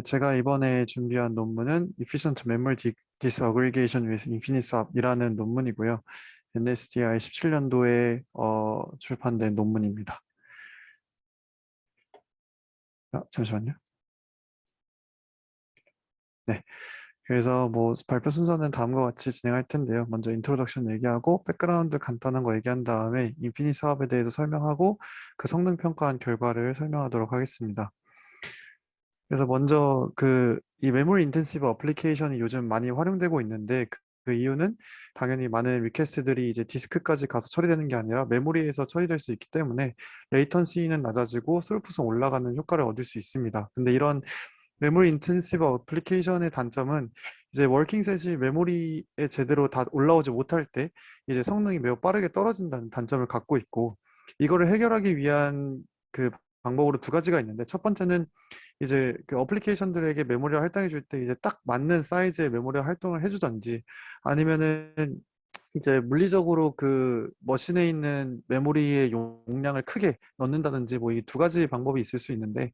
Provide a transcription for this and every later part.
제가 이번에 준비한 논문은 Efficient Memory Disaggregation with Infinite Swap이라는 논문이고요. NSDI 17년도에 출판된 논문입니다. 잠시만요. 네. 그래서 발표 순서는 다음과 같이 진행할 텐데요. 먼저 인트로덕션 얘기하고 백그라운드 간단한 거 얘기한 다음에 인피니트 수압에 대해서 설명하고 그 성능 평가한 결과를 설명하도록 하겠습니다. 그래서 먼저 이 메모리 인텐시브 어플리케이션이 요즘 많이 활용되고 있는데 그 이유는 당연히 많은 리퀘스트들이 이제 디스크까지 가서 처리되는 게 아니라 메모리에서 처리될 수 있기 때문에 레이턴시는 낮아지고 스루프성 올라가는 효과를 얻을 수 있습니다. 근데 이런 메모리 인텐시브 어플리케이션의 단점은 이제 워킹셋이 메모리에 제대로 다 올라오지 못할 때 이제 성능이 매우 빠르게 떨어진다는 단점을 갖고 있고, 이거를 해결하기 위한 그 방법으로 두 가지가 있는데, 첫 번째는 이제 그 어플리케이션들에게 메모리를 할당해 줄 때 이제 딱 맞는 사이즈의 메모리 활동을 해주던지, 아니면은 이제 물리적으로 그 머신에 있는 메모리의 용량을 크게 넣는다든지 이 두 가지 방법이 있을 수 있는데,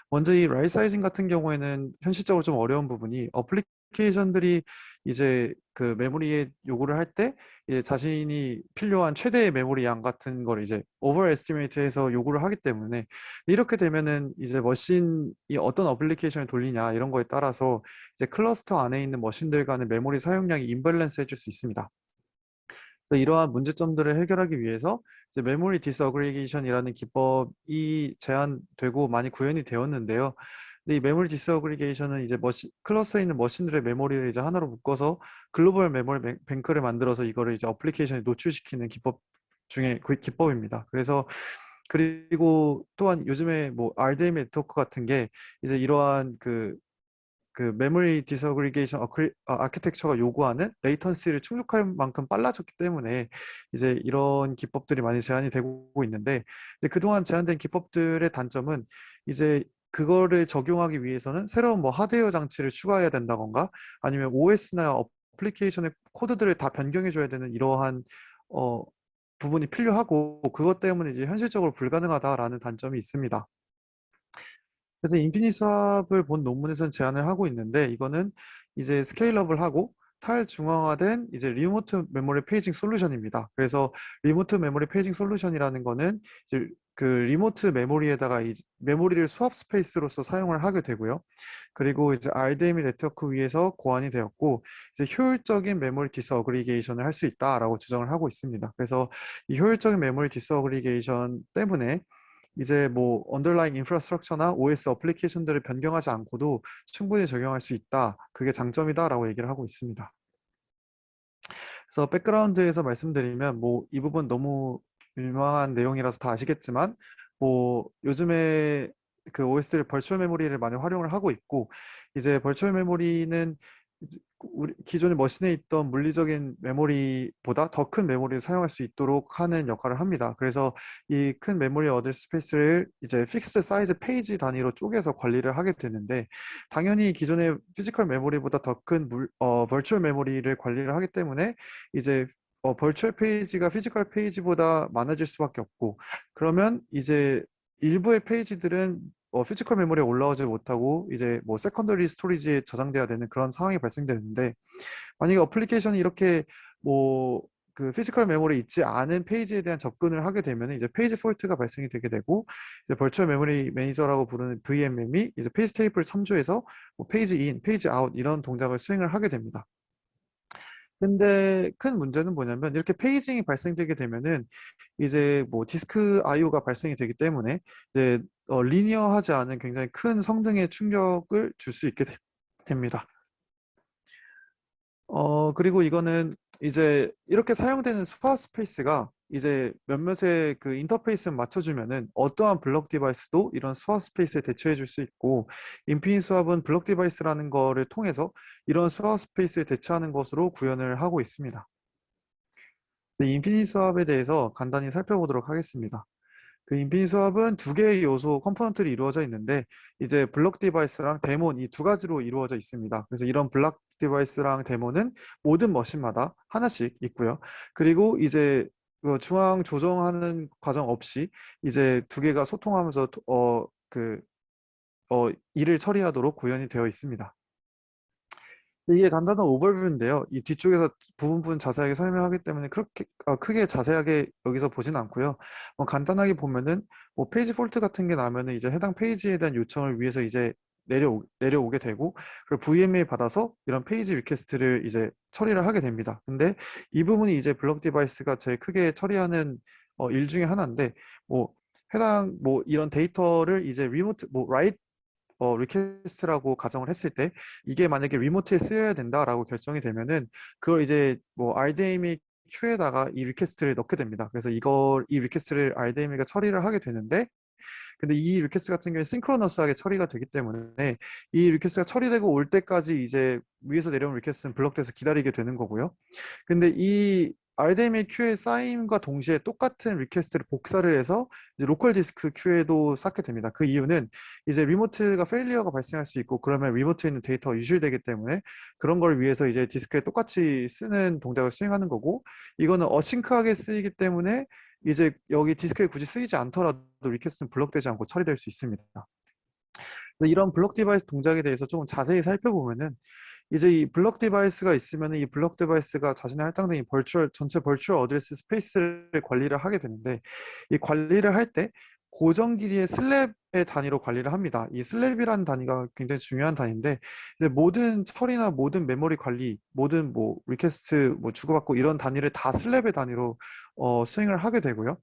먼저 이 라이트 사이징 같은 경우에는 현실적으로 좀 어려운 부분이, 어플리케이션들이 이제 그 메모리에 요구를 할 때 이제 자신이 필요한 최대의 메모리 양 같은 걸 이제 오버 에스티메이트해서 요구를 하기 때문에, 이렇게 되면은 이제 머신이 어떤 어플리케이션을 돌리냐 이런 거에 따라서 이제 클러스터 안에 있는 머신들 간의 메모리 사용량이 임밸런스 해줄 수 있습니다. 그래서 이러한 문제점들을 해결하기 위해서 이제 메모리 디스어그리게이션이라는 기법이 제안되고 많이 구현이 되었는데요. 근데 이 메모리 디스어그리게이션은 이제 클러스에 있는 머신들의 메모리를 이제 하나로 묶어서 글로벌 메모리 뱅크를 만들어서 이거를 이제 어플리케이션에 노출시키는 기법 중에 그 기법입니다. 그리고 또한 요즘에 RDMA 네트워크 같은 게 이제 이러한 메모리 디서그리게이션 아키텍처가 요구하는 레이턴시를 충족할 만큼 빨라졌기 때문에 이제 이런 기법들이 많이 제한이 되고 있는데, 근데 그동안 제한된 기법들의 단점은 이제 그거를 적용하기 위해서는 새로운 하드웨어 장치를 추가해야 된다던가, 아니면 OS나 어플리케이션의 코드들을 다 변경해 줘야 되는 이러한 어, 부분이 필요하고, 그것 때문에 이제 현실적으로 불가능하다라는 단점이 있습니다. 그래서 인피니트 수압을 본 논문에서는 제안을 하고 있는데, 이거는 이제 스케일러블하고 탈중앙화된 이제 리모트 메모리 페이징 솔루션입니다. 그래서 리모트 메모리 페이징 솔루션이라는 거는 이제 그 리모트 메모리에다가 이 메모리를 수압 스페이스로서 사용을 하게 되고요. 그리고 이제 RDMA 네트워크 위에서 고안이 되었고, 이제 효율적인 메모리 디스어그리게이션을 할 수 있다라고 주장을 하고 있습니다. 그래서 이 효율적인 메모리 디스어그리게이션 때문에 이제 언더라인 인프라스트럭처나 OS 어플리케이션들을 변경하지 않고도 충분히 적용할 수 있다. 그게 장점이다라고 얘기를 하고 있습니다. 그래서 백그라운드에서 말씀드리면 이 부분 너무 유명한 내용이라서 다 아시겠지만, 요즘에 그 OS들 벌추얼 메모리를 많이 활용을 하고 있고, 이제 벌추얼 메모리는 우리 기존의 머신에 있던 물리적인 메모리보다 더 큰 메모리를 사용할 수 있도록 하는 역할을 합니다. 그래서 이 큰 메모리 얻을 스페이스를 이제 픽스드 사이즈 페이지 단위로 쪼개서 관리를 하게 되는데, 당연히 기존의 피지컬 메모리보다 더 큰 버추얼 메모리를 관리를 하기 때문에 이제 버추얼 페이지가 피지컬 페이지보다 많아질 수밖에 없고, 그러면 이제 일부의 페이지들은 피지컬 메모리에 올라오지 못하고 이제 세컨더리 스토리지에 저장돼야 되는 그런 상황이 발생되는데, 만약에 어플리케이션이 이렇게 그 피지컬 메모리에 있지 않은 페이지에 대한 접근을 하게 되면 이제 페이지 폴트가 발생이 되게 되고, 이제 벌추얼 메모리 매니저라고 부르는 VMM이 이제 페이지 테이블을 참조해서 페이지 인, 페이지 아웃 이런 동작을 수행을 하게 됩니다. 근데 큰 문제는 뭐냐면, 이렇게 페이징이 발생되게 되면은 이제 디스크 IO가 발생이 되기 때문에 이제 리니어하지 않은 굉장히 큰 성능의 충격을 줄 수 있게 됩니다. 그리고 이거는 이제 이렇게 사용되는 스파 스페이스가 이제 몇몇의 그 인터페이스를 맞춰주면은 어떠한 블록 디바이스도 이런 스왑 스페이스에 대처해 줄 수 있고, 인피니트 스왑은 블록 디바이스라는 거를 통해서 이런 스왑 스페이스에 대처하는 것으로 구현을 하고 있습니다. 인피니트 스왑에 대해서 간단히 살펴보도록 하겠습니다. 그 인피니트 스왑은 두 개의 요소 컴포넌트로 이루어져 있는데, 이제 블록 디바이스랑 데몬 이 두 가지로 이루어져 있습니다. 그래서 이런 블록 디바이스랑 데몬은 모든 머신마다 하나씩 있고요. 그리고 이제 그 중앙 조정하는 과정 없이 이제 두 개가 소통하면서 일을 처리하도록 구현이 되어 있습니다. 이게 간단한 오버뷰인데요. 이 뒤쪽에서 부분 자세하게 설명하기 때문에 그렇게 크게 자세하게 여기서 보진 않고요. 간단하게 보면은 뭐 페이지 폴트 같은 게 나면은 이제 해당 페이지에 대한 요청을 위해서 이제 내려오게 되고, 그리고 VMA 받아서 이런 페이지 리퀘스트를 이제 처리를 하게 됩니다. 근데 이 부분이 이제 블록 디바이스가 제일 크게 처리하는 일 중에 하나인데, 뭐 해당 뭐 이런 데이터를 이제 리모트 뭐 라이트 리퀘스트라고 가정을 했을 때, 이게 만약에 리모트에 쓰여야 된다라고 결정이 되면은 그걸 이제 뭐 RDMA 큐에다가 이 리퀘스트를 넣게 됩니다. 그래서 이 리퀘스트를 RDMA가 처리를 하게 되는데, 근데 이 리퀘스트 같은 경우에 싱크로너스하게 처리가 되기 때문에 이 리퀘스트가 처리되고 올 때까지 이제 위에서 내려온 리퀘스트는 블록돼서 기다리게 되는 거고요. 근데 이 RDMA 큐의 쌓임과 동시에 똑같은 리퀘스트를 복사를 해서 이제 로컬 디스크 큐에도 쌓게 됩니다. 그 이유는 이제 리모트가 페일리어가 발생할 수 있고, 그러면 리모트에 있는 데이터가 유실되기 때문에 그런 걸 위해서 이제 디스크에 똑같이 쓰는 동작을 수행하는 거고, 이거는 어싱크하게 쓰이기 때문에 이제 여기 디스크에 굳이 쓰이지 않더라도 리퀘스트는 블록되지 않고 처리될 수 있습니다. 이런 블록 디바이스 동작에 대해서 조금 자세히 살펴보면은, 이제 이 블록 디바이스가 있으면 이 블록 디바이스가 자신의 할당된 전체 벌추얼 어드레스 스페이스를 관리를 하게 되는데, 이 관리를 할 때 고정 길이의 슬랩의 단위로 관리를 합니다. 이 슬랩이라는 단위가 굉장히 중요한 단위인데, 이제 모든 처리나 모든 메모리 관리, 모든 뭐 리퀘스트 뭐 주고받고 이런 단위를 다 슬랩의 단위로 수행을 하게 되고요.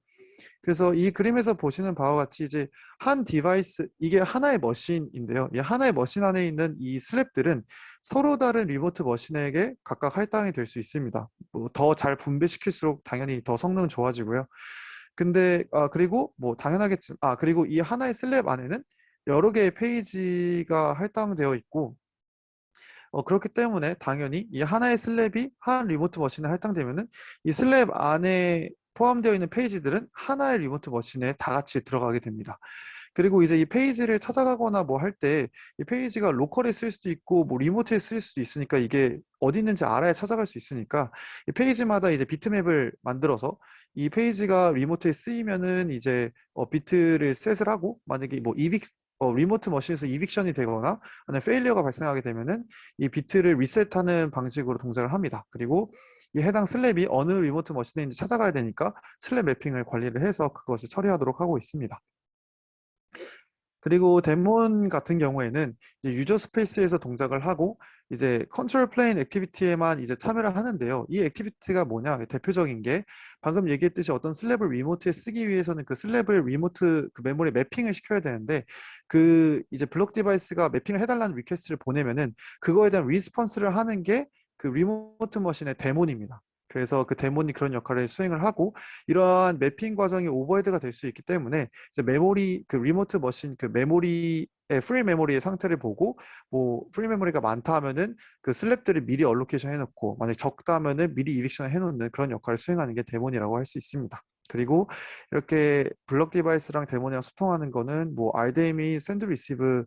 그래서 이 그림에서 보시는 바와 같이 이제 한 디바이스, 이게 하나의 머신인데요. 이 하나의 머신 안에 있는 이 슬랩들은 서로 다른 리모트 머신에게 각각 할당이 될 수 있습니다. 뭐 더 잘 분배시킬수록 당연히 더 성능은 좋아지고요. 근데 그리고 뭐 당연하겠지만 그리고 이 하나의 슬랩 안에는 여러 개의 페이지가 할당되어 있고, 그렇기 때문에 당연히 이 하나의 슬랩이 한 리모트 머신에 할당되면은 이 슬랩 안에 포함되어 있는 페이지들은 하나의 리모트 머신에 다 같이 들어가게 됩니다. 그리고 이제 이 페이지를 찾아가거나 뭐 할 때 이 페이지가 로컬에 쓸 수도 있고 뭐 리모트에 쓸 수도 있으니까, 이게 어디 있는지 알아야 찾아갈 수 있으니까 이 페이지마다 이제 비트맵을 만들어서 이 페이지가 리모트에 쓰이면은 이제 비트를 셋을 하고, 만약에 뭐 리모트 머신에서 이빅션이 되거나 아니면 페일리어가 발생하게 되면은 이 비트를 리셋하는 방식으로 동작을 합니다. 그리고 이 해당 슬랩이 어느 리모트 머신에 있는지 찾아가야 되니까 슬랩 매핑을 관리를 해서 그것을 처리하도록 하고 있습니다. 그리고 데몬 같은 경우에는 이제 유저 스페이스에서 동작을 하고 이제 컨트롤 플레인 액티비티에만 이제 참여를 하는데요. 이 액티비티가 뭐냐? 대표적인 게 방금 얘기했듯이 어떤 슬랩을 리모트에 쓰기 위해서는 그 슬랩을 리모트 그 메모리 매핑을 시켜야 되는데, 그 이제 블록 디바이스가 매핑을 해달라는 리퀘스트를 보내면은 그거에 대한 리스폰스를 하는 게 그 리모트 머신의 데몬입니다. 그래서 그 데몬이 그런 역할을 수행을 하고, 이러한 매핑 과정이 오버헤드가 될 수 있기 때문에 이제 메모리 그 리모트 머신 그 메모리의 프리 메모리의 상태를 보고, 뭐 프리 메모리가 많다 하면은 그 슬랩들을 미리 얼로케이션 해놓고, 만약 적다 하면은 미리 이빅션 해놓는 그런 역할을 수행하는 게 데몬이라고 할 수 있습니다. 그리고 이렇게 블록 디바이스랑 데몬이랑 소통하는 거는 뭐 RDMA 샌드 리시브를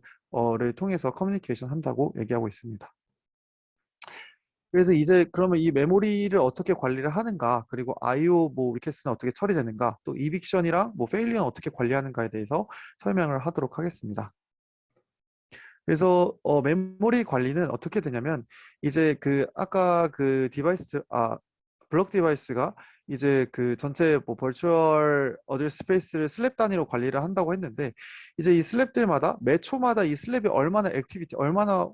통해서 커뮤니케이션 한다고 얘기하고 있습니다. 그래서 이제 그러면 이 메모리를 어떻게 관리를 하는가, 그리고 IO 뭐 리퀘스트는 어떻게 처리되는가, 또 이빅션이랑 뭐 페일리어는 어떻게 관리하는가에 대해서 설명을 하도록 하겠습니다. 그래서 메모리 관리는 어떻게 되냐면, 이제 그 아까 그 블록 디바이스가 이제 그 전체 뭐 버추얼 어드레스 스페이스를 슬랩 단위로 관리를 한다고 했는데, 이제 이 슬랩들마다 매 초마다 이 슬랩이 얼마나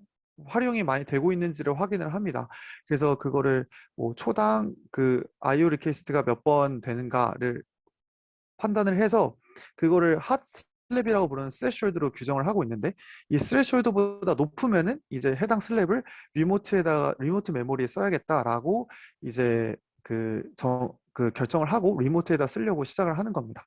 활용이 많이 되고 있는지를 확인을 합니다. 그래서 그거를 뭐 초당 그 IO 리퀘스트가 몇 번 되는가를 판단을 해서 그거를 핫 슬랩이라고 부르는 스레시홀드로 규정을 하고 있는데, 이 스레시홀드보다 높으면은 이제 해당 슬랩을 리모트 메모리에 써야겠다라고 이제 그 결정을 하고 리모트에다 쓰려고 시작을 하는 겁니다.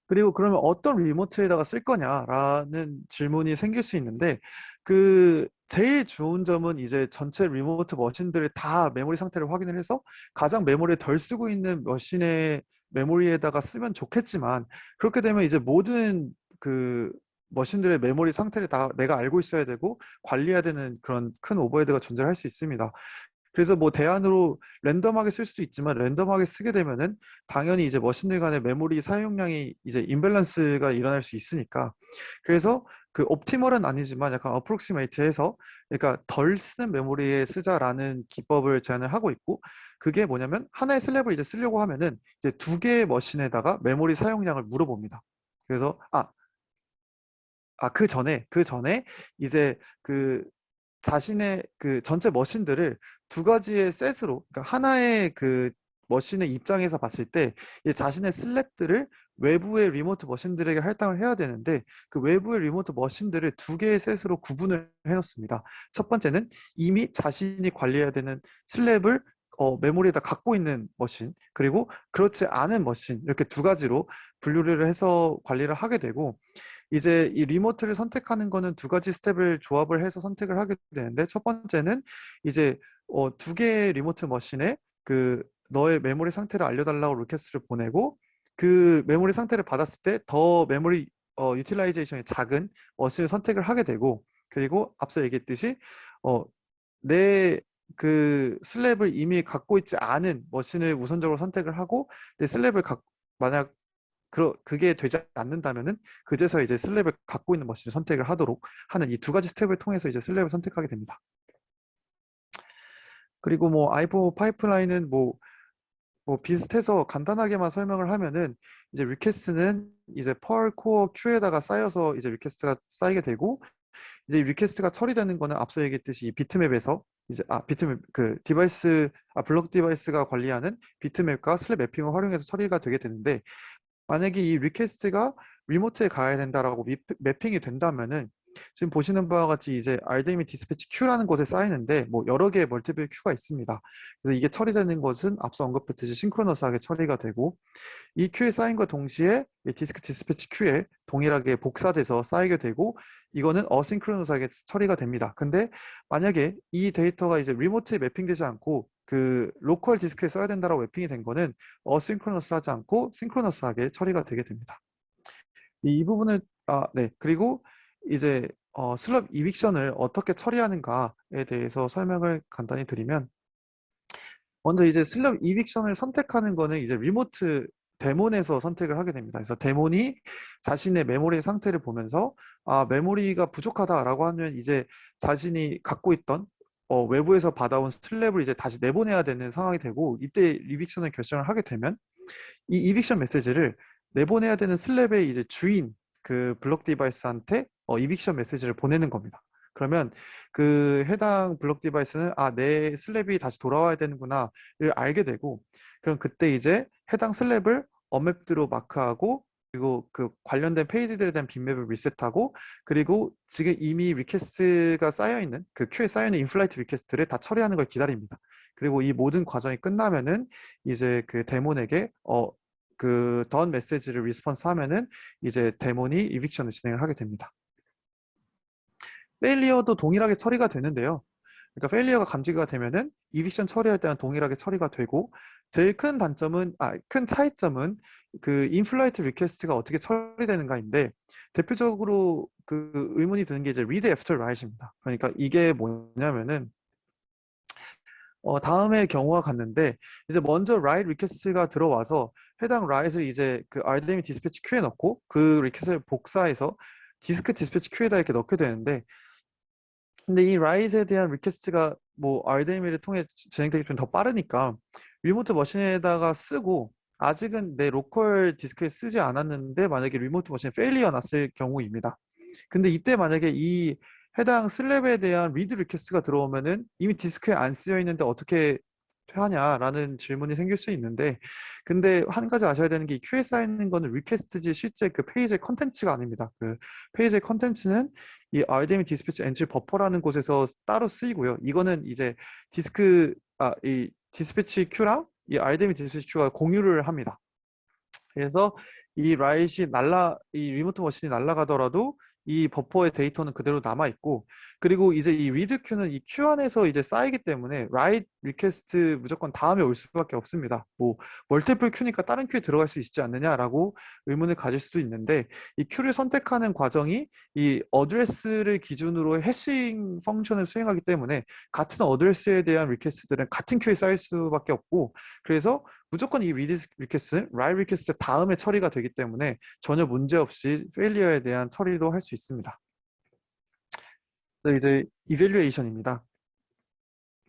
그리고 그러면 어떤 리모트에다가 쓸 거냐라는 질문이 생길 수 있는데, 그 제일 좋은 점은 이제 전체 리모트 머신들을 다 메모리 상태를 확인을 해서 가장 메모리를 덜 쓰고 있는 머신의 메모리에다가 쓰면 좋겠지만, 그렇게 되면 이제 모든 그 머신들의 메모리 상태를 다 내가 알고 있어야 되고 관리해야 되는 그런 큰 오버헤드가 존재할 수 있습니다. 그래서 뭐 대안으로 랜덤하게 쓸 수도 있지만 랜덤하게 쓰게 되면은 당연히 이제 머신들 간의 메모리 사용량이 이제 임밸런스가 일어날 수 있으니까 그래서 그 옵티멀은 아니지만 약간 어프록시메이트해서 그러니까 덜 쓰는 메모리에 쓰자라는 기법을 제안을 하고 있고 그게 뭐냐면 하나의 슬랩을 이제 쓰려고 하면은 이제 두 개의 머신에다가 메모리 사용량을 물어봅니다. 그래서 그 전에 이제 그 자신의 그 전체 머신들을 두 가지의 셋으로 그러니까 하나의 그 머신의 입장에서 봤을 때 이 자신의 슬랩들을 외부의 리모트 머신들에게 할당을 해야 되는데 그 외부의 리모트 머신들을 두 개의 셋으로 구분을 해놓습니다. 첫 번째는 이미 자신이 관리해야 되는 슬랩을 메모리에다 갖고 있는 머신 그리고 그렇지 않은 머신 이렇게 두 가지로 분류를 해서 관리를 하게 되고 이제 이 리모트를 선택하는 거는 두 가지 스텝을 조합을 해서 선택을 하게 되는데 첫 번째는 이제 두 개의 리모트 머신에 그 너의 메모리 상태를 알려달라고 리퀘스트를 보내고 그 메모리 상태를 받았을 때 더 메모리 유틸라이제이션이 작은 머신을 선택을 하게 되고 그리고 앞서 얘기했듯이 내 그 슬랩을 이미 갖고 있지 않은 머신을 우선적으로 선택을 하고 내 슬랩을 만약 그게 되지 않는다면은 그제서 이제 슬랩을 갖고 있는 머신을 선택을 하도록 하는 이 두 가지 스텝을 통해서 이제 슬랩을 선택하게 됩니다. 그리고 뭐 아이포 파이프라인은 뭐 비슷해서 간단하게만 설명을 하면은 이제 리퀘스트는 이제 펄 코어 큐에다가 쌓여서 이제 리퀘스트가 쌓이게 되고 이제 리퀘스트가 처리되는 거는 앞서 얘기했듯이 이 비트맵에서 이제 비트맵 그 디바이스 블록 디바이스가 관리하는 비트맵과 슬랩 매핑을 활용해서 처리가 되게 되는데 만약에 이 리퀘스트가 리모트에 가야 된다라고 매핑이 된다면은 지금 보시는 바와 같이 이제 RDMA 디스패치 큐라는 곳에 쌓이는데 뭐 여러 개의 멀티플 큐가 있습니다. 그래서 이게 처리되는 것은 앞서 언급했듯이 싱크로너스하게 처리가 되고 이 큐에 쌓인과 동시에 이 디스크 디스패치 큐에 동일하게 복사돼서 쌓이게 되고 이거는 어싱크로너스하게 처리가 됩니다. 근데 만약에 이 데이터가 이제 리모트에 매핑되지 않고 그 로컬 디스크에 써야 된다라고 매핑이 된 거는 어싱크로너스 하지 않고 싱크로너스하게 처리가 되게 됩니다. 이 부분을 네. 그리고 이제 슬럽 이빅션을 어떻게 처리하는가에 대해서 설명을 간단히 드리면 먼저 이제 슬럽 이빅션을 선택하는 거는 이제 리모트 데몬에서 선택을 하게 됩니다. 그래서 데몬이 자신의 메모리 상태를 보면서 메모리가 부족하다라고 하면 이제 자신이 갖고 있던 외부에서 받아온 슬랩을 이제 다시 내보내야 되는 상황이 되고 이때 이빅션을 결정을 하게 되면 이 이빅션 메시지를 내보내야 되는 슬랩의 이제 주인 그 블록 디바이스한테 이빅션 메시지를 보내는 겁니다. 그러면 그 해당 블록 디바이스는 내 슬랩이 다시 돌아와야 되는구나를 알게 되고 그럼 그때 이제 해당 슬랩을 언맵드로 마크하고 그리고 그 관련된 페이지들에 대한 빗맵을 리셋하고 그리고 지금 이미 리퀘스트가 쌓여있는 그 큐에 쌓여있는 인플라이트 리퀘스트를 다 처리하는 걸 기다립니다. 그리고 이 모든 과정이 끝나면은 이제 그 데몬에게 그 던 메시지를 리스폰스 하면은 이제 데몬이 이빅션을 진행을 하게 됩니다. 페일리어도 동일하게 처리가 되는데요. 그러니까 페일리어가 감지가 되면은 이빅션 처리할 때는 동일하게 처리가 되고 제일 큰 단점은 큰 차이점은 그 인플라이트 리퀘스트가 어떻게 처리되는가인데 대표적으로 그 의문이 드는 게 이제 read after write입니다. 그러니까 이게 뭐냐면은 다음의 경우와 같는데 이제 먼저 write 리퀘스트가 들어와서 해당 write을 이제 그 RDMA 디스패치 큐에 넣고 그 리퀘스트를 복사해서 디스크 디스패치 큐에다 이렇게 넣게 되는데 근데 이 write에 대한 리퀘스트가 뭐 RDMA를 통해 진행되기 좀 더 빠르니까 리모트 머신에다가 쓰고 아직은 내 로컬 디스크에 쓰지 않았는데 만약에 리모트 머신에 페일리어 났을 경우입니다. 근데 이때 만약에 이 해당 슬랩에 대한 리드 리퀘스트가 들어오면은 이미 디스크에 안 쓰여 있는데 어떻게 하냐라는 질문이 생길 수 있는데 근데 한 가지 아셔야 되는 게 이 큐에 쌓이는 거는 리퀘스트지 실제 그 페이지의 컨텐츠가 아닙니다. 그 페이지의 컨텐츠는 이 RDMA 디스패치 엔트리 버퍼라는 곳에서 따로 쓰이고요. 이거는 이제 이 디스패치 큐랑 이 RDMA 디스패치 큐가 공유를 합니다. 그래서 이 리모트 머신이 날아가더라도 이 버퍼의 데이터는 그대로 남아 있고, 그리고 이제 이 read 큐는 이 큐 안에서 이제 쌓이기 때문에 write 리퀘스트 무조건 다음에 올 수밖에 없습니다. 뭐 멀티플 큐니까 다른 큐에 들어갈 수 있지 않느냐라고 의문을 가질 수도 있는데, 이 큐를 선택하는 과정이 이 어드레스를 기준으로 해싱 펑션을 수행하기 때문에 같은 어드레스에 대한 리퀘스트들은 같은 큐에 쌓일 수밖에 없고, 그래서 무조건 이 read 리퀘스트는 write 리퀘스트 다음에 처리가 되기 때문에 전혀 문제 없이 페일리어에 대한 처리도 할 수 있습니다. 이제 이밸류에이션입니다.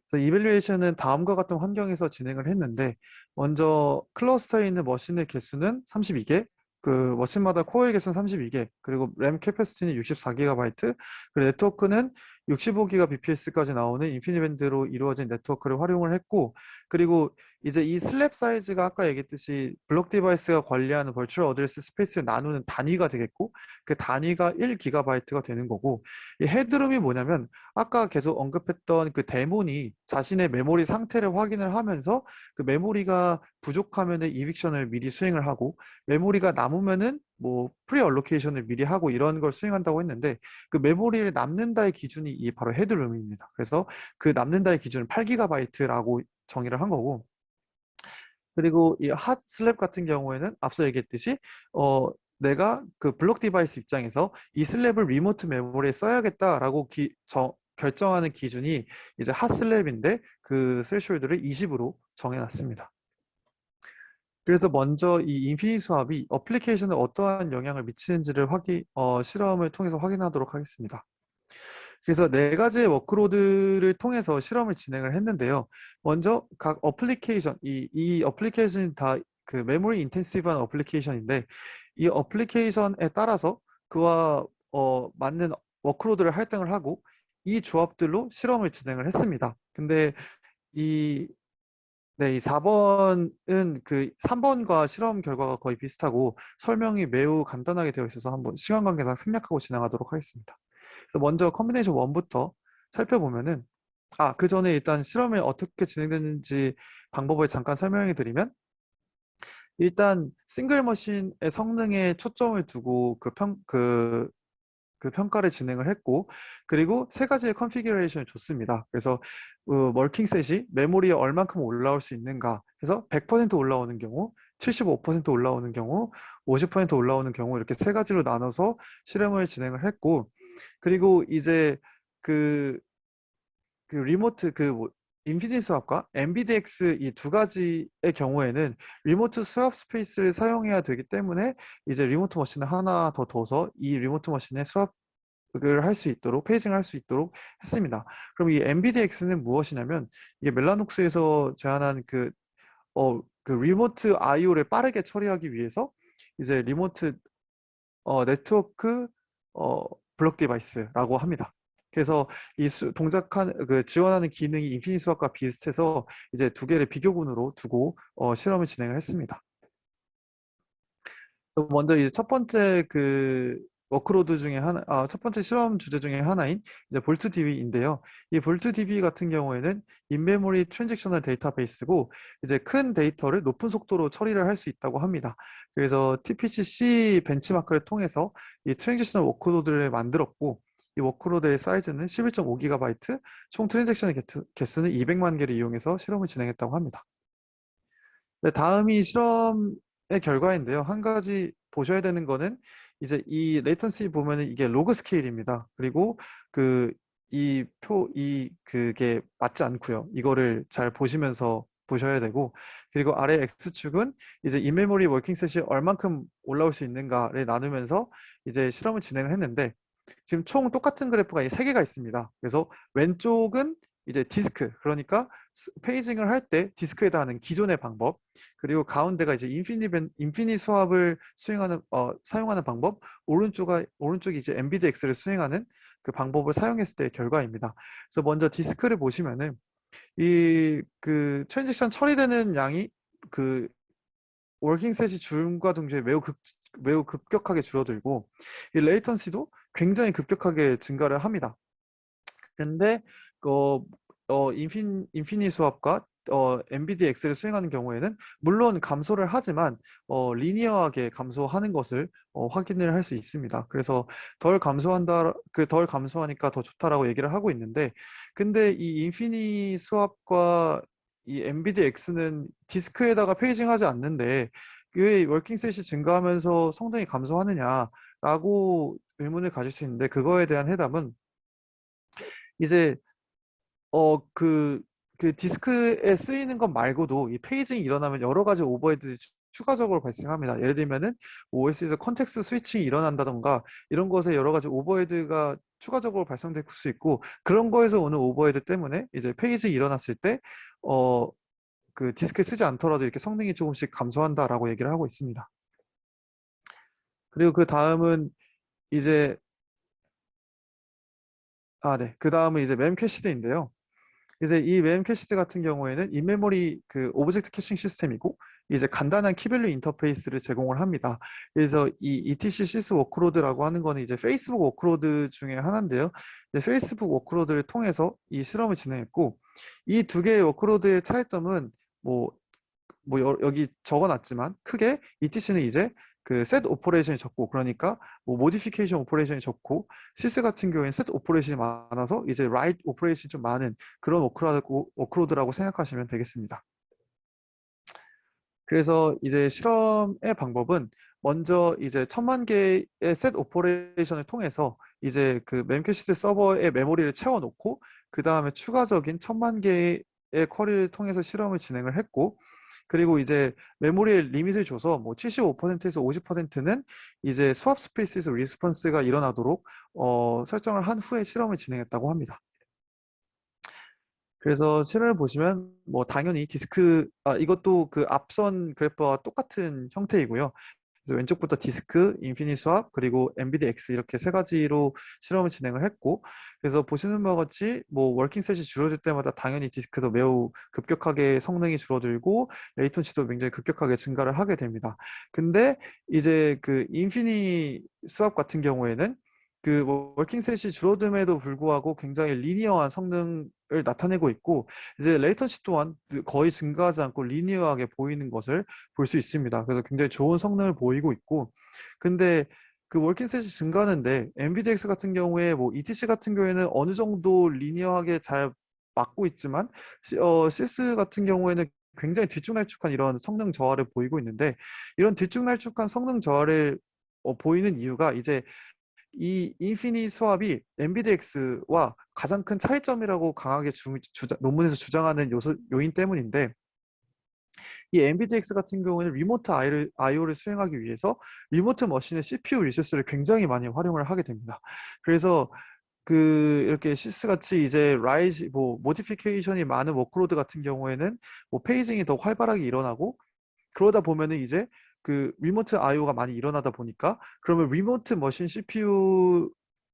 그래서 이밸류에이션은 다음과 같은 환경에서 진행을 했는데, 먼저 클러스터에 있는 머신의 개수는 32개, 그 머신마다 코어의 개수는 32개, 그리고 램 캐패시티는 64GB, 그리고 네트워크는 65Gbps까지 나오는 인피니밴드로 이루어진 네트워크를 활용을 했고, 그리고 이제 이 슬랩 사이즈가 아까 얘기했듯이 블록 디바이스가 관리하는 버추얼 어드레스 스페이스를 나누는 단위가 되겠고, 그 단위가 1GB가 되는 거고, 이 헤드룸이 뭐냐면 아까 계속 언급했던 그 데몬이 자신의 메모리 상태를 확인을 하면서 그 메모리가 부족하면은 이빅션을 미리 수행을 하고, 메모리가 남으면은 뭐 프리 얼로케이션을 미리 하고 이런 걸 수행한다고 했는데, 그 메모리를 남는다의 기준이 이 바로 헤드룸입니다. 그래서 그 남는다의 기준은 8GB라고 정의를 한 거고, 그리고 이 핫 슬랩 같은 경우에는 앞서 얘기했듯이 내가 그 블록 디바이스 입장에서 이 슬랩을 리모트 메모리에 써야겠다라고 결정하는 기준이 이제 핫 슬랩인데, 그 스레시홀드를 20으로 정해놨습니다. 그래서 먼저 이 인피니티 수압이 어플리케이션에 어떠한 영향을 미치는지를 실험을 통해서 확인하도록 하겠습니다. 그래서 네 가지의 워크로드를 통해서 실험을 진행을 했는데요. 먼저 각 어플리케이션, 이 어플리케이션이 다 그 메모리 인텐시브한 어플리케이션인데, 이 어플리케이션에 따라서 그와 맞는 워크로드를 할당을 하고, 이 조합들로 실험을 진행을 했습니다. 근데 이 네, 이 4번은 그 3번과 실험 결과가 거의 비슷하고 설명이 매우 간단하게 되어 있어서 한번 시간 관계상 생략하고 진행하도록 하겠습니다. 먼저 컨비네이션 1부터 살펴보면은, 그 전에 일단 실험이 어떻게 진행되는지 방법을 잠깐 설명해 드리면, 일단 싱글 머신의 성능에 초점을 두고 그 평가를 진행을 했고, 그리고 세 가지의 컨피규레이션을 줬습니다. 그래서 멀킹셋이 메모리에 얼만큼 올라올 수 있는가 해서 100% 올라오는 경우, 75% 올라오는 경우, 50% 올라오는 경우, 이렇게 세 가지로 나눠서 실험을 진행을 했고, 그리고 이제 그, 그 리모트 인피니티 스왑과 NVDX 이 두 가지의 경우에는 리모트 스왑 스페이스를 사용해야 되기 때문에, 이제 리모트 머신을 하나 더 둬서 이 리모트 머신의 스왑을 할 수 있도록, 페이징을 할 수 있도록 했습니다. 그럼 이 NVDX는 무엇이냐면, 이게 멜라녹스에서 제안한 그 리모트 IO를 빠르게 처리하기 위해서 이제 리모트 네트워크 어, 블록 디바이스라고 합니다. 그래서 이 지원하는 기능이 인피니티 수학과 비슷해서 이제 두 개를 비교군으로 두고 실험을 진행을 했습니다. 먼저 이제 첫 번째 워크로드 중에 첫 번째 실험 주제 중에 하나인 이제 볼트 DB인데요. 이 볼트 DB 같은 경우에는 인메모리 트랜잭셔널 데이터베이스고, 이제 큰 데이터를 높은 속도로 처리를 할 수 있다고 합니다. 그래서 TPC-C 벤치마크를 통해서 이 트랜잭셔널 워크로드를 만들었고, 이 워크로드의 사이즈는 11.5GB, 총 트랜잭션 개수는 200만 개를 이용해서 실험을 진행했다고 합니다. 네, 다음이 실험의 결과인데요. 한 가지 보셔야 되는 거는 이제 이 레이턴시 보면은 이게 로그 스케일입니다. 그리고 그게 맞지 않고요. 이거를 잘 보시면서 보셔야 되고, 그리고 아래 X축은 이제 인메모리 워킹셋이 얼만큼 올라올 수 있는가를 나누면서 이제 실험을 진행을 했는데, 지금 총 똑같은 그래프가 세 개가 있습니다. 그래서 왼쪽은 이제 디스크, 그러니까 페이징을 할 때 디스크에다 하는 기존의 방법, 그리고 가운데가 이제 인피니 수압을 사용하는 방법, 오른쪽이 이제 NVDX를 수행하는 그 방법을 사용했을 때의 결과입니다. 그래서 먼저 디스크를 보시면은 그 트랜잭션 처리되는 양이 그 워킹셋이 줄과 동시에 매우 급격하게 줄어들고, 이 레이턴시도 굉장히 급격하게 증가를 합니다. 근데 인피니 수압과 MBD X를 수행하는 경우에는 물론 감소를 하지만 리니어하게 감소하는 것을 확인을 할 수 있습니다. 그래서 덜 감소하니까 더 좋다라고 얘기를 하고 있는데, 근데 이 인피니 수압과 이 MBD X는 디스크에다가 페이징하지 않는데 왜 워킹셋이 증가하면서 성능이 감소하느냐라고 의문을 가질 수 있는데, 그거에 대한 해답은 이제 어, 그, 그 디스크에 쓰이는 것 말고도 이 페이징이 일어나면 여러 가지 오버헤드들이 추가적으로 발생합니다. 예를 들면은 OS에서 컨텍스트 스위칭이 일어난다던가 이런 것에 여러 가지 오버헤드가 추가적으로 발생될 수 있고, 그런 거에서 오는 오버헤드 때문에 이제 페이징이 일어났을 때 그 디스크에 쓰지 않더라도 이렇게 성능이 조금씩 감소한다라고 얘기를 하고 있습니다. 그리고 그 다음은 이제 네. 그 다음은 이제 멤 캐시드인데요. 이제 이 램 캐시드 같은 경우에는 인메모리 그 오브젝트 캐싱 시스템이고, 이제 간단한 키밸류 인터페이스를 제공을 합니다. 그래서 이 ETC 시스 워크로드라고 하는 거는 이제 페이스북 워크로드 중에 하나인데요. 이제 페이스북 워크로드를 통해서 이 실험을 진행했고, 이 두 개의 워크로드의 차이점은 뭐 여기 적어놨지만 크게 ETC는 이제 그 셋 오퍼레이션이 적고, 그러니까 뭐 모디피케이션 오퍼레이션이 적고, 시스 같은 경우에는 셋 오퍼레이션이 많아서 이제 라이트 오퍼레이션이 좀 많은 그런 워크로드라고 생각하시면 되겠습니다. 그래서 이제 실험의 방법은 먼저 이제 1000만 개의 셋 오퍼레이션을 통해서 이제 그 멤캐시드 서버의 메모리를 채워놓고, 그 다음에 추가적인 1000만 개의 쿼리를 통해서 실험을 진행을 했고, 그리고 이제 메모리에 리밋을 줘서 뭐 75%에서 50%는 이제 스왑 스페이스에서 리스폰스가 일어나도록 설정을 한 후에 실험을 진행했다고 합니다. 그래서 실험을 보시면 뭐 당연히 이것도 그 앞선 그래프와 똑같은 형태이고요. 그래서 왼쪽부터 디스크, 인피니 스왑, 그리고 엔비디 X 이렇게 세 가지로 실험을 진행을 했고, 그래서 보시는 바와 같이 뭐 워킹셋이 줄어들 때마다 당연히 디스크도 매우 급격하게 성능이 줄어들고 레이턴시도 굉장히 급격하게 증가를 하게 됩니다. 근데 이제 그 인피니 스왑 같은 경우에는 그 워킹셋이 줄어듦에도 불구하고 굉장히 리니어한 성능을 나타내고 있고, 이제 레이턴시 또한 거의 증가하지 않고 리니어하게 보이는 것을 볼 수 있습니다. 그래서 굉장히 좋은 성능을 보이고 있고, 근데 그 워킹셋이 증가하는데 NVIDIA 같은 경우에 뭐 ETC 같은 경우에는 어느 정도 리니어하게 잘 맞고 있지만 시스 같은 경우에는 굉장히 뒤쭉날쭉한 이런 성능 저하를 보이고 있는데, 이런 뒤쭉날쭉한 성능 저하를 보이는 이유가 이제 이 인피니 수압이 NVIDIA와 가장 큰 차이점이라고 강하게 논문에서 주장하는 요인 때문인데, 이 NVIDIA 같은 경우는 리모트 IO를 수행하기 위해서 리모트 머신의 CPU 리소스를 굉장히 많이 활용을 하게 됩니다. 그래서 그 이렇게 시스 같이 이제 모디피케이션이 많은 워크로드 같은 경우에는 뭐 페이징이 더 활발하게 일어나고, 그러다 보면은 이제 그 리모트 IO가 많이 일어나다 보니까 그러면 리모트 머신 CPU의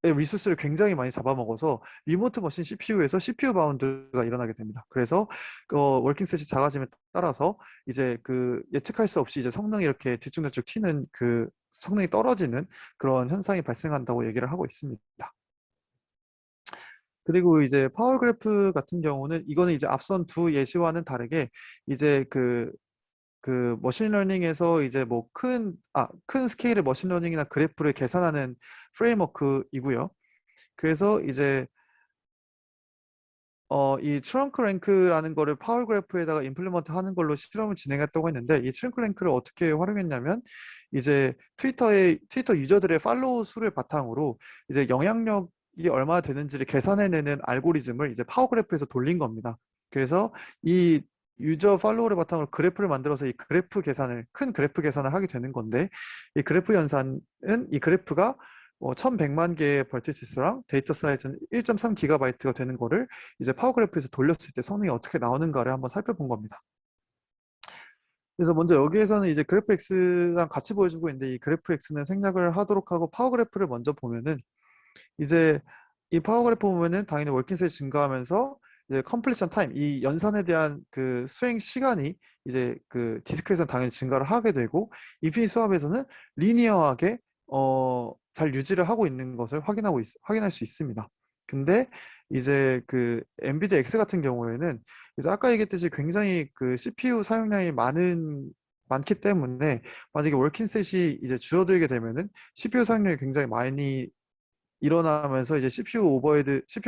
리소스를 굉장히 많이 잡아먹어서 리모트 머신 CPU에서 CPU 바운드가 일어나게 됩니다. 그래서 워킹셋이 작아짐에 따라서 이제 그 예측할 수 없이 이제 성능이 이렇게 뒤쭉날쭉 튀는 그 성능이 떨어지는 그런 현상이 발생한다고 얘기를 하고 있습니다. 그리고 이제 파워 그래프 같은 경우는 이거는 이제 앞선 두 예시와는 다르게 이제 그 머신러닝에서 이제 뭐 큰 스케일의 머신러닝이나 그래프를 계산하는 프레임워크이고요. 그래서 이제 이 트렁크 랭크라는 거를 파워 그래프에다가 임플리먼트 하는 걸로 실험을 진행했다고 했는데, 이 트렁크 랭크를 어떻게 활용했냐면 이제 트위터 유저들의 팔로우 수를 바탕으로 이제 영향력이 얼마나 되는지를 계산해내는 알고리즘을 이제 파워 그래프에서 돌린 겁니다. 그래서 이 유저 팔로우를 바탕으로 그래프를 만들어서 큰 그래프 계산을 하게 되는 건데, 이 그래프 연산은 이 그래프가 1100만 개의 벌티시스랑 데이터 사이즈는 1.3 기가바이트가 되는 거를 이제 파워그래프에서 돌렸을 때 성능이 어떻게 나오는가를 한번 살펴본 겁니다. 그래서 먼저 여기에서는 이제 그래프 X랑 같이 보여주고 있는데, 이 그래프 X는 생략을 하도록 하고 파워그래프를 먼저 보면은 이제 이 파워그래프 보면은 당연히 워킹셋이 증가하면서 이제 컴플리션 타임, 이 연산에 대한 그 수행 시간이 이제 그 디스크에서는 당연히 증가를 하게 되고, 인피니티 수압에서는 리니어하게 잘 유지를 하고 있는 것을 확인할 수 있습니다. 근데 이제 그 엔비디아 X 같은 경우에는 이제 아까 얘기했듯이 굉장히 그 CPU 사용량이 많기 때문에 만약에 워킹셋이 이제 줄어들게 되면은 CPU 사용량이 굉장히 많이 일어나면서 이제 CPU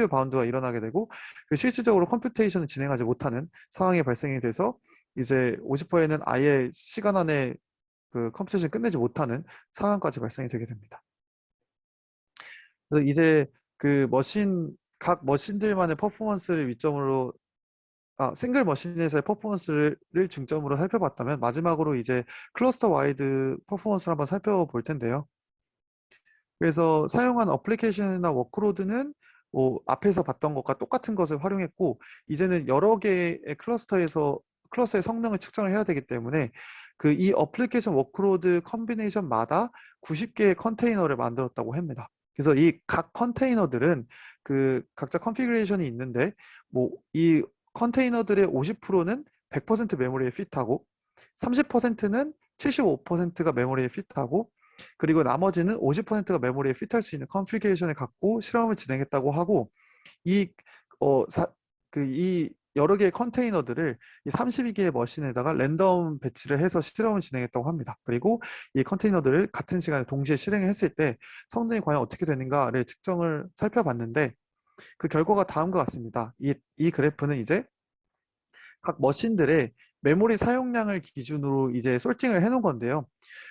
바운드가 일어나게 되고 그 실질적으로 컴퓨테이션을 진행하지 못하는 상황이 발생이 돼서 이제 50%에는 아예 시간 안에 그 컴퓨테이션 끝내지 못하는 상황까지 발생이 되게 됩니다. 그래서 이제 각 머신들만의 퍼포먼스를 위점으로 싱글 머신에서의 퍼포먼스를 중점으로 살펴봤다면 마지막으로 이제 클러스터 와이드 퍼포먼스를 한번 살펴볼 텐데요. 그래서 사용한 어플리케이션이나 워크로드는 뭐 앞에서 봤던 것과 똑같은 것을 활용했고 이제는 여러 개의 클러스터의 성능을 측정을 해야 되기 때문에 그 이 어플리케이션 워크로드 컨비네이션마다 90개의 컨테이너를 만들었다고 합니다. 그래서 이 각 컨테이너들은 그 각자 컨피그레이션이 있는데 뭐 이 컨테이너들의 50%는 100% 메모리에 핏하고 30%는 75%가 메모리에 핏하고 그리고 나머지는 50%가 메모리에 핏할 수 있는 컨피그레이션을 갖고 실험을 진행했다고 하고 이 이 여러 개의 컨테이너들을 이 32개의 머신에다가 랜덤 배치를 해서 실험을 진행했다고 합니다. 그리고 이 컨테이너들을 같은 시간에 동시에 실행을 했을 때 성능이 과연 어떻게 되는가를 측정을 살펴봤는데 그 결과가 다음과 같습니다. 이 그래프는 이제 각 머신들의 메모리 사용량을 기준으로 이제 솔팅을 해놓은 건데요.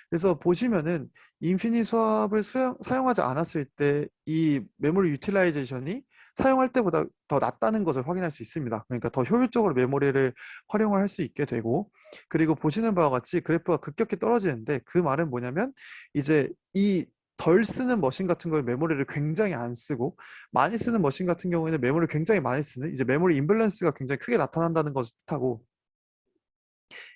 그래서 보시면은 인피니트 수압을 사용하지 않았을 때 이 메모리 유틸라이제이션이 사용할 때보다 더 낮다는 것을 확인할 수 있습니다. 그러니까 더 효율적으로 메모리를 활용을 할 수 있게 되고 그리고 보시는 바와 같이 그래프가 급격히 떨어지는데 그 말은 뭐냐면 이제 이 덜 쓰는 머신 같은 경우에 메모리를 굉장히 안 쓰고 많이 쓰는 머신 같은 경우에는 메모리를 굉장히 많이 쓰는 이제 메모리 임밸런스가 굉장히 크게 나타난다는 것을 뜻하고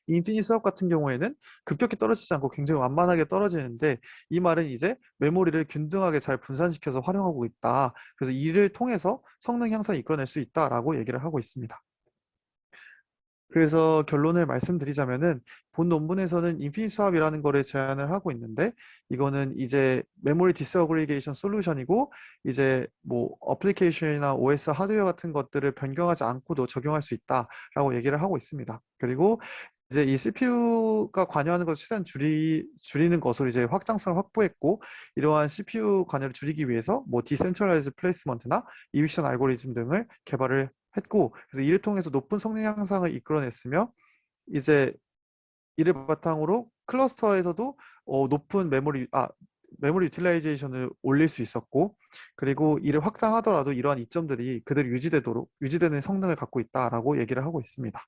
이 인피니티 수업 같은 경우에는 급격히 떨어지지 않고 굉장히 완만하게 떨어지는데 이 말은 이제 메모리를 균등하게 잘 분산시켜서 활용하고 있다. 그래서 이를 통해서 성능 향상을 이끌어낼 수 있다라고 얘기를 하고 있습니다. 그래서 결론을 말씀드리자면은 본 논문에서는 인피니트 수압이라는 거를 제안을 하고 있는데 이거는 이제 메모리 디스어그리게이션 솔루션이고 이제 뭐 어플리케이션이나 OS 하드웨어 같은 것들을 변경하지 않고도 적용할 수 있다라고 얘기를 하고 있습니다. 그리고 이제 이 CPU가 관여하는 것을 최대한 줄이는 것으로 이제 확장성을 확보했고 이러한 CPU 관여를 줄이기 위해서 뭐 디센트럴라이즈 플레이스먼트나 이빅션 알고리즘 등을 개발을 했고 그래서 이를 통해서 높은 성능 향상을 이끌어냈으며 이제 이를 바탕으로 클러스터에서도 높은 메모리 유틸라이제이션을 올릴 수 있었고 그리고 이를 확장하더라도 이러한 이점들이 그대로 유지되는 성능을 갖고 있다라고 얘기를 하고 있습니다.